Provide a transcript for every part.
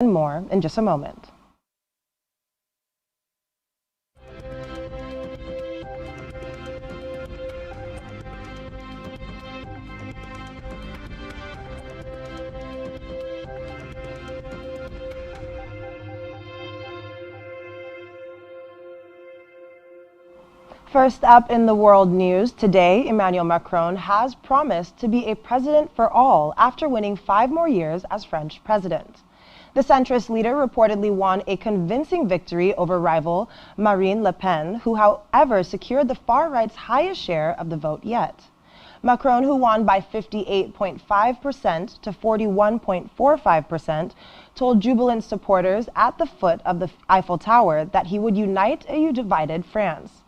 and more in just a moment. First up in the world news, today Emmanuel Macron has promised to be a president for all after winning 5 more years as French president. The centrist leader reportedly won a convincing victory over rival Marine Le Pen, who however secured the far right's highest share of the vote yet. Macron, who won by 58.5% to 41.45%, told jubilant supporters at the foot of the Eiffel Tower that he would unite a divided France.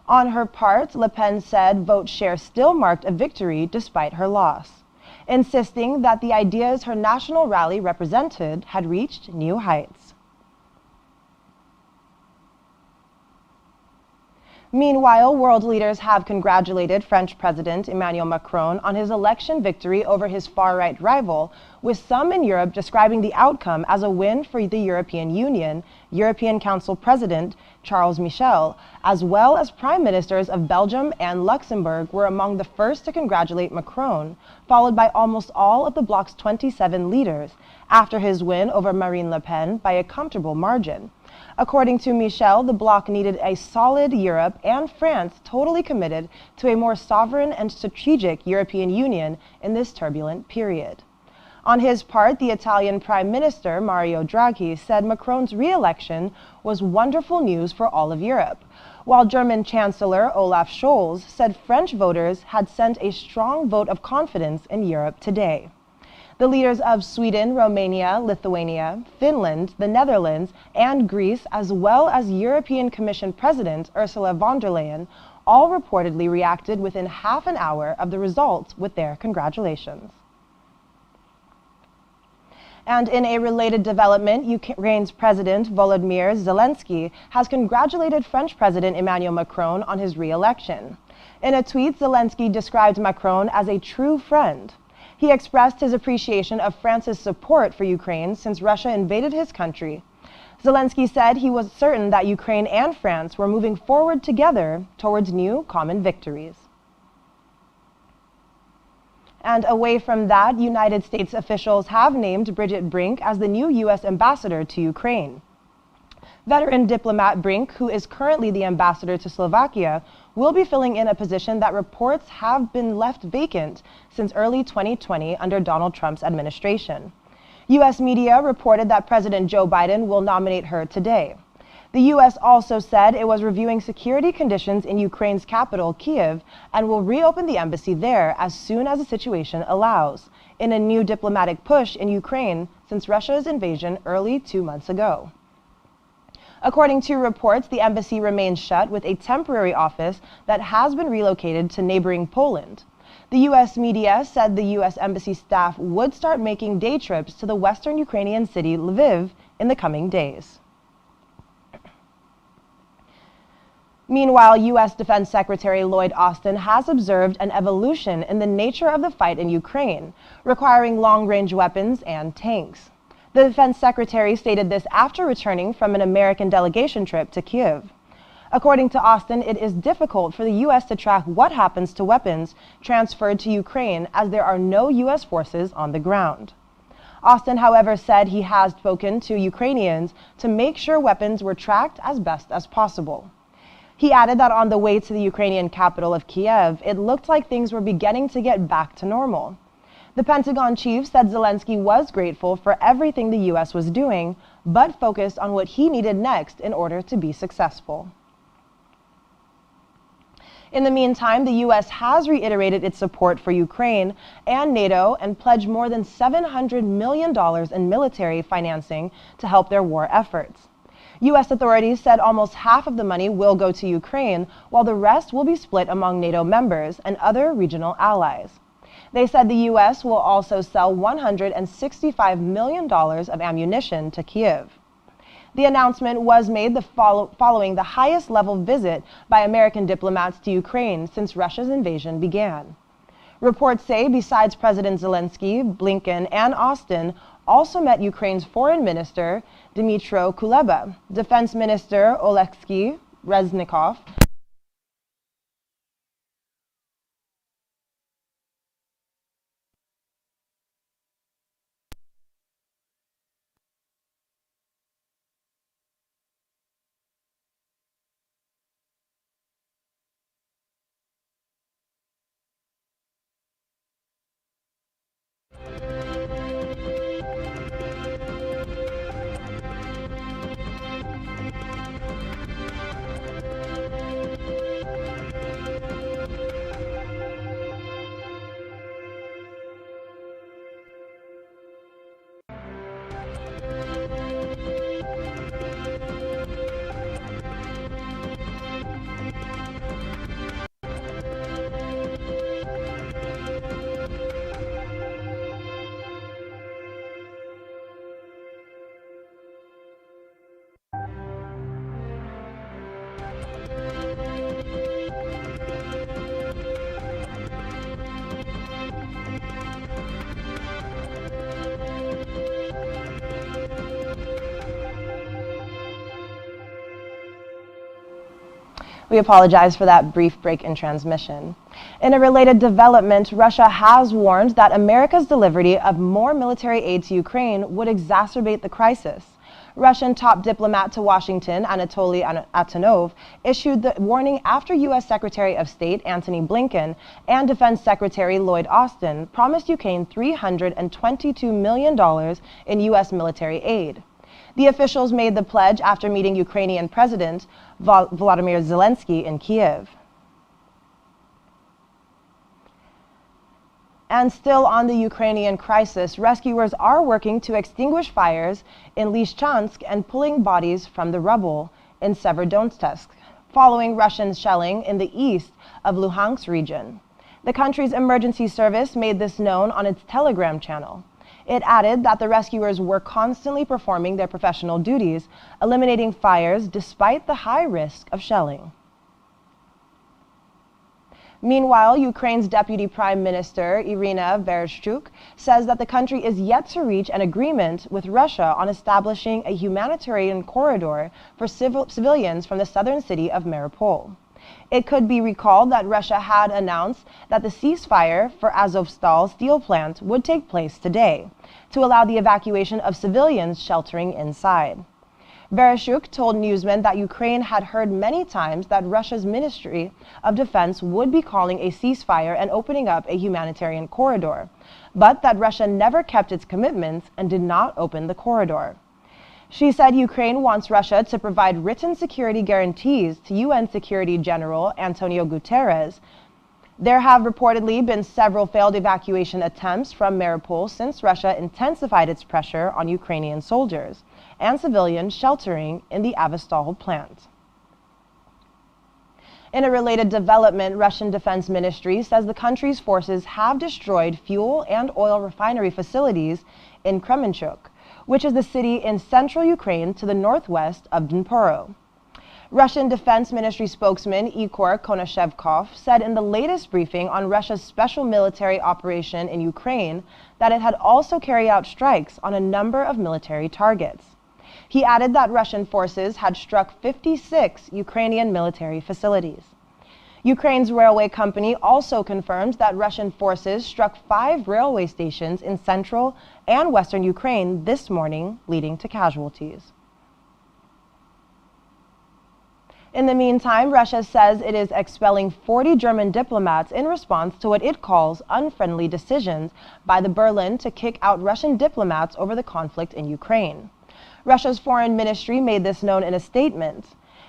On her part, Le Pen said vote share still marked a victory despite her loss, insisting that the ideas her national rally represented had reached new heights. Meanwhile, world leaders have congratulated French President Emmanuel Macron on his election victory over his far-right rival, with some in Europe describing the outcome as a win for the European Union. European Council President Charles Michel, as well as Prime Ministers of Belgium and Luxembourg, were among the first to congratulate Macron, followed by almost all of the bloc's 27 leaders, after his win over Marine Le Pen by a comfortable margin. According to Michel, the bloc needed a solid Europe and France totally committed to a more sovereign and strategic European Union in this turbulent period. On his part, the Italian Prime Minister Mario Draghi said Macron's re-election was wonderful news for all of Europe, while German Chancellor Olaf Scholz said French voters had sent a strong vote of confidence in Europe today. The leaders of Sweden, Romania, Lithuania, Finland, the Netherlands, and Greece, as well as European Commission President Ursula von der Leyen, all reportedly reacted within half an hour of the results with their congratulations. And in a related development, Ukraine's President Volodymyr Zelensky has congratulated French President Emmanuel Macron on his re-election. In a tweet, Zelensky described Macron as a true friend. He expressed his appreciation of France's support for Ukraine since Russia invaded his country. Zelensky said he was certain that Ukraine and France were moving forward together towards new common victories. And away from that, United States officials have named Bridget Brink as the new U.S. ambassador to Ukraine. Veteran diplomat Brink, who is currently the ambassador to Slovakia, will be filling in a position that reports have been left vacant since early 2020 under Donald Trump's administration. U.S. media reported that President Joe Biden will nominate her today. The U.S. also said it was reviewing security conditions in Ukraine's capital, Kyiv, and will reopen the embassy there as soon as the situation allows, in a new diplomatic push in Ukraine since Russia's invasion early 2 months ago. According to reports, the embassy remains shut with a temporary office that has been relocated to neighboring Poland. The U.S. media said the U.S. embassy staff would start making day trips to the western Ukrainian city Lviv in the coming days. Meanwhile, U.S. Defense Secretary Lloyd Austin has observed an evolution in the nature of the fight in Ukraine, requiring long-range weapons and tanks. The Defense Secretary stated this after returning from an American delegation trip to Kyiv. According to Austin, it is difficult for the U.S. to track what happens to weapons transferred to Ukraine as there are no U.S. forces on the ground. Austin, however, said he has spoken to Ukrainians to make sure weapons were tracked as best as possible. He added that on the way to the Ukrainian capital of Kyiv, it looked like things were beginning to get back to normal. The Pentagon chief said Zelensky was grateful for everything the U.S. was doing, but focused on what he needed next in order to be successful. In the meantime, the U.S. has reiterated its support for Ukraine and NATO and pledged more than $700 million in military financing to help their war efforts. U.S. authorities said almost half of the money will go to Ukraine, while the rest will be split among NATO members and other regional allies. They said the U.S. will also sell $165 million of ammunition to Kyiv. The announcement was made following the highest-level visit by American diplomats to Ukraine since Russia's invasion began. Reports say besides President Zelensky, Blinken, and Austin, also met Ukraine's Foreign Minister Dmytro Kuleba, Defense Minister Oleksiy Reznikov, We apologize for that brief break in transmission. In a related development, Russia has warned that America's delivery of more military aid to Ukraine would exacerbate the crisis. Russian top diplomat to Washington, Anatoly Antonov, issued the warning after U.S. Secretary of State Antony Blinken and Defense Secretary Lloyd Austin promised Ukraine $322 million in U.S. military aid. The officials made the pledge after meeting Ukrainian President Volodymyr Zelensky in Kiev. And still on the Ukrainian crisis, rescuers are working to extinguish fires in Lysychansk and pulling bodies from the rubble in Severodonetsk, following Russian shelling in the east of Luhansk region. The country's emergency service made this known on its Telegram channel. It added that the rescuers were constantly performing their professional duties, eliminating fires despite the high risk of shelling. Meanwhile, Ukraine's Deputy Prime Minister, Irina Vereshchuk, says that the country is yet to reach an agreement with Russia on establishing a humanitarian corridor for civilians from the southern city of Mariupol. It could be recalled that Russia had announced that the ceasefire for Azovstal steel plant would take place today, to allow the evacuation of civilians sheltering inside. Vereshchuk told newsmen that Ukraine had heard many times that Russia's Ministry of Defense would be calling a ceasefire and opening up a humanitarian corridor, but that Russia never kept its commitments and did not open the corridor. She said Ukraine wants Russia to provide written security guarantees to UN Security General Antonio Guterres. There have reportedly been several failed evacuation attempts from Mariupol since Russia intensified its pressure on Ukrainian soldiers and civilians sheltering in the Azovstal plant. In a related development, Russian Defense Ministry says the country's forces have destroyed fuel and oil refinery facilities in Kremenchuk, which is the city in central Ukraine to the northwest of Dnipro. Russian Defense Ministry spokesman Igor Konashevkov said in the latest briefing on Russia's special military operation in Ukraine that it had also carried out strikes on a number of military targets. He added that Russian forces had struck 56 Ukrainian military facilities. Ukraine's railway company also confirmed that Russian forces struck 5 railway stations in central and western Ukraine this morning, leading to casualties. In the meantime, Russia says it is expelling 40 German diplomats in response to what it calls unfriendly decisions by the Berlin to kick out Russian diplomats over the conflict in Ukraine. Russia's foreign ministry made this known in a statement.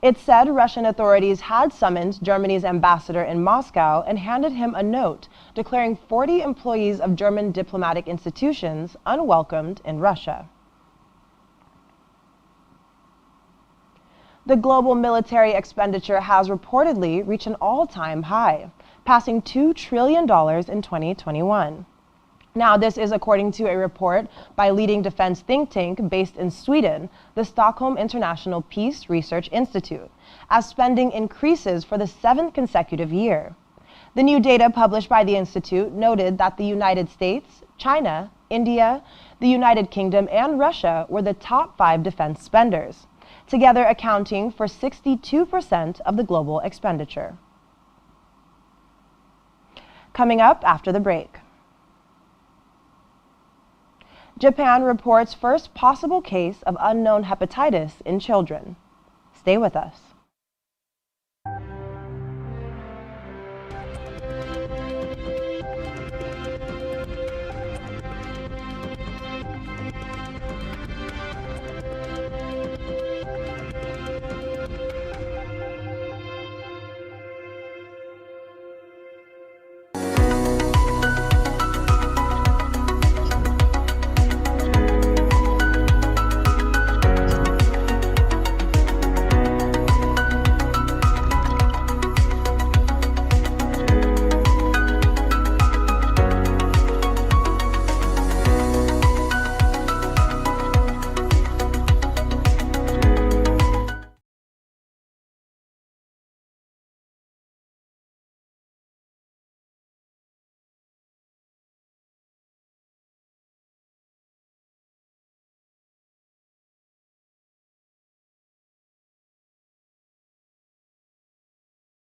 It said Russian authorities had summoned Germany's ambassador in Moscow and handed him a note declaring 40 employees of German diplomatic institutions unwelcomed in Russia. The global military expenditure has reportedly reached an all-time high, passing $2 trillion in 2021. Now, this is according to a report by leading defense think tank based in Sweden, the Stockholm International Peace Research Institute, as spending increases for the 7th consecutive year. The new data published by the institute noted that the United States, China, India, The United Kingdom and Russia were the top 5 defense spenders, together accounting for 62% of the global expenditure. Coming up after the break. Japan reports first possible case of unknown hepatitis in children. Stay with us.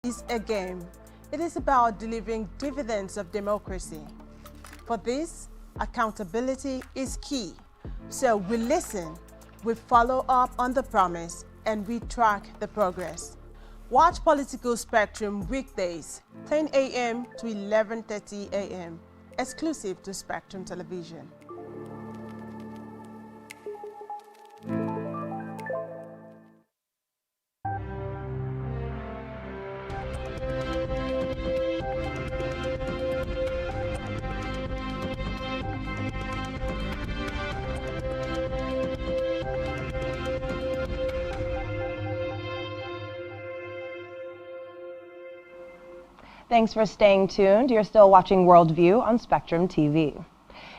Is a game. It is about delivering dividends of democracy. For this, accountability is key. So we listen, we follow up on the promise, and we track the progress. Watch Political Spectrum weekdays, 10 a.m. to 11:30 a.m., exclusive to Spectrum Television. Thanks for staying tuned. You're still watching Worldview on Spectrum TV.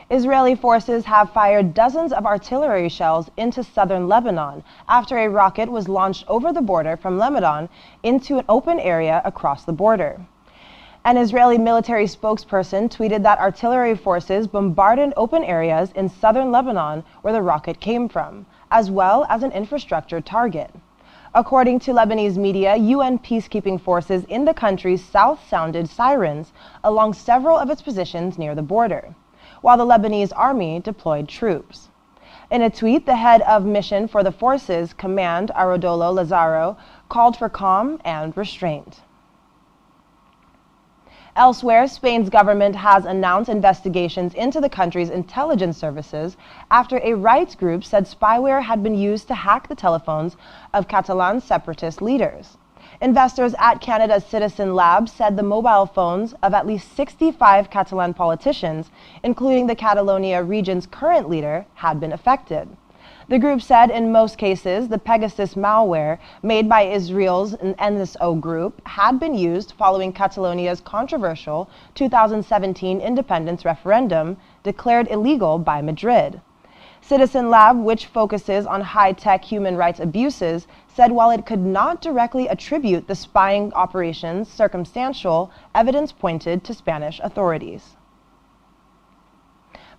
Israeli forces have fired dozens of artillery shells into southern Lebanon after a rocket was launched over the border from Lebanon into an open area across the border. An Israeli military spokesperson tweeted that artillery forces bombarded open areas in southern Lebanon where the rocket came from, as well as an infrastructure target. According to Lebanese media, UN peacekeeping forces in the country's south sounded sirens along several of its positions near the border, while the Lebanese army deployed troops. In a tweet, the head of mission for the forces, Command Arodolo Lazaro, called for calm and restraint. Elsewhere, Spain's government has announced investigations into the country's intelligence services after a rights group said spyware had been used to hack the telephones of Catalan separatist leaders. Investors at Canada's Citizen Lab said the mobile phones of at least 65 Catalan politicians, including the Catalonia region's current leader, had been affected. The group said in most cases, the Pegasus malware made by Israel's NSO group had been used following Catalonia's controversial 2017 independence referendum declared illegal by Madrid. Citizen Lab, which focuses on high-tech human rights abuses, said while it could not directly attribute the spying operations, circumstantial evidence pointed to Spanish authorities.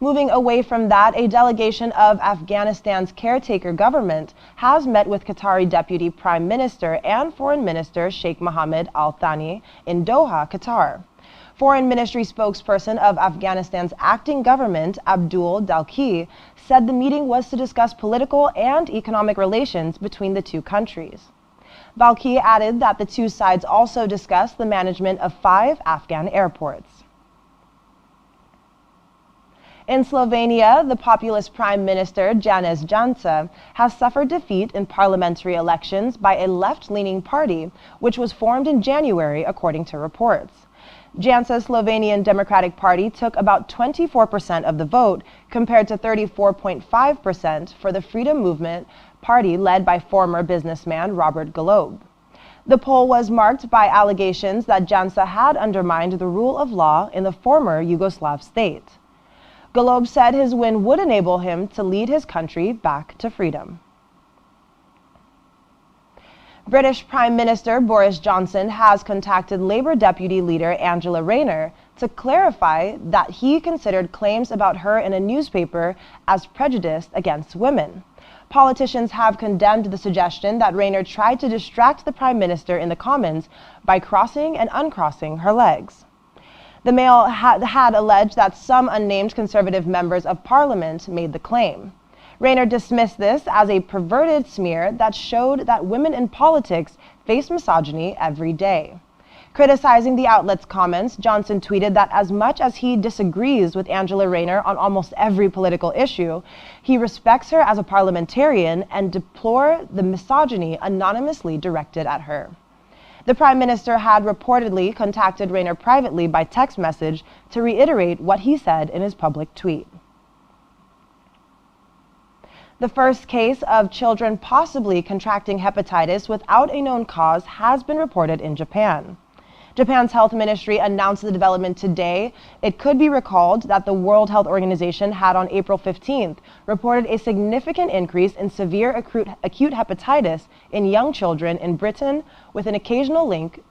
Moving away from that, a delegation of Afghanistan's caretaker government has met with Qatari Deputy Prime Minister and Foreign Minister Sheikh Mohammed Al Thani in Doha, Qatar. Foreign Ministry spokesperson of Afghanistan's acting government, Abdul Dalki, said the meeting was to discuss political and economic relations between the two countries. Balki added that the two sides also discussed the management of 5 Afghan airports. In Slovenia, the populist Prime Minister Janez Janša has suffered defeat in parliamentary elections by a left-leaning party, which was formed in January, according to reports. Janša's Slovenian Democratic Party took about 24% of the vote, compared to 34.5% for the Freedom Movement Party led by former businessman Robert Golob. The poll was marked by allegations that Janša had undermined the rule of law in the former Yugoslav state. Golob said his win would enable him to lead his country back to freedom. British Prime Minister Boris Johnson has contacted Labour Deputy Leader Angela Raynor to clarify that he considered claims about her in a newspaper as prejudiced against women. Politicians have condemned the suggestion that Raynor tried to distract the Prime Minister in the Commons by crossing and uncrossing her legs. The Mail had alleged that some unnamed Conservative members of Parliament made the claim. Raynor dismissed this as a perverted smear that showed that women in politics face misogyny every day. Criticizing the outlet's comments, Johnson tweeted that as much as he disagrees with Angela Raynor on almost every political issue, he respects her as a parliamentarian and deplores the misogyny anonymously directed at her. The Prime Minister had reportedly contacted Raynor privately by text message to reiterate what he said in his public tweet. The first case of children possibly contracting hepatitis without a known cause has been reported in Japan. Japan's health ministry announced the development today. It could be recalled that the World Health Organization had on April 15th reported a significant increase in severe acute hepatitis in young children in Britain, with an occasional link